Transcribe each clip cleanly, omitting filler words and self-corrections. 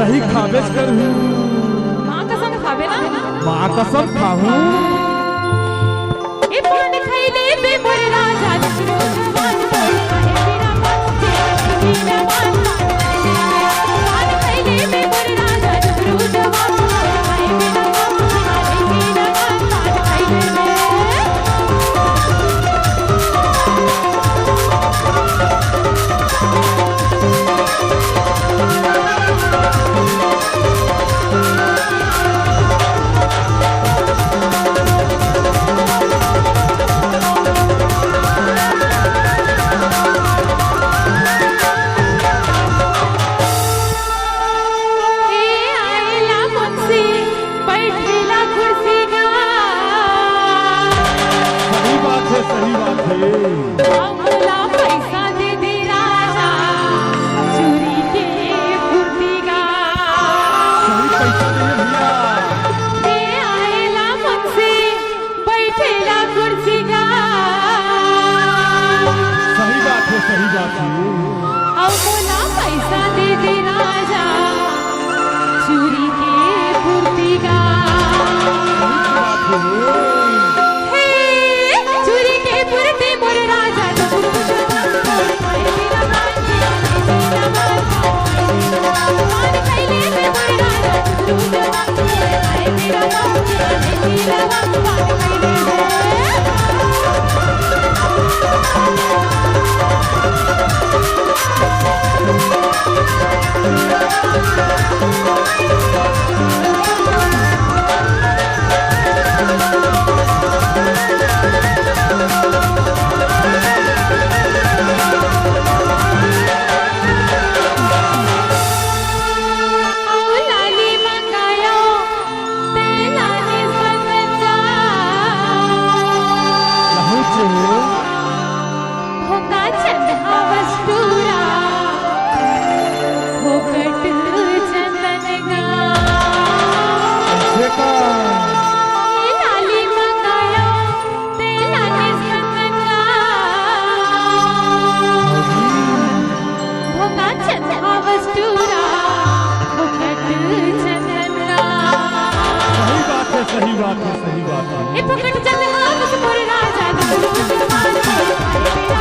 सही खाबेज करू। माँ कसम खाबे ना? माँ कसम खाहू। ए पान खैले बे मोर राजा दुसरो जवान है मेरा मन मेरा मन पान खैले बे मोर राजा दुसरो जवान है मेरा मन पान खैले सही बात है। अमला पैसा दे दे राजा चोरी के फुर्तीगा। सही पैसा दे भैया। दे आएला मुझसे बैठेला कुर्सीगा। सही बात है, सही बात है। अमला पैसा दे दे राजा चोरी के फुर्तीगा। सही बात है। सही बात है, सही बात है। ए पकड़ चल हाथ मोर राजा दुसरो जवान मेरा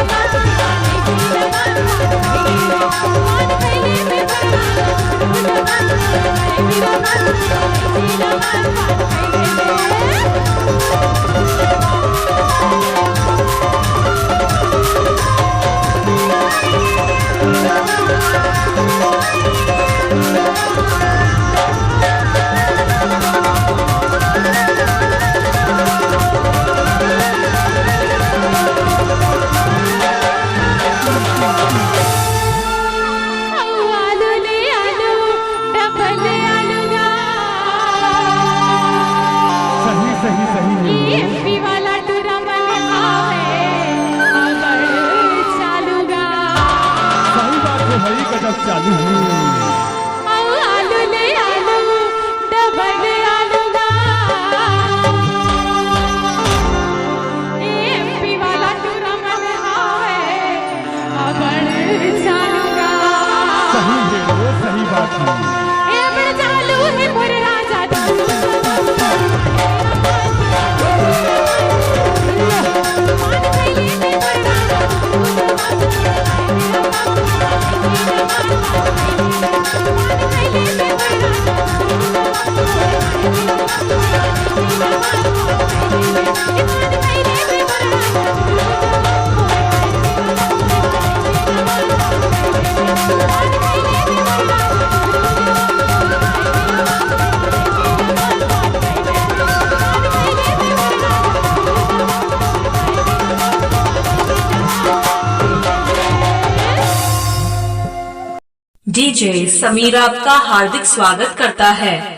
मान खैले में बड़ा जवान मेरा चालू आलू ले आलू डबल आलूगा। एमपी वाला टूरा मन है अबड़ चालूगा। सही है, वो सही बात है। ए अबड़ चालू है मोर राजा डीजे समीर आपका हार्दिक स्वागत करता है।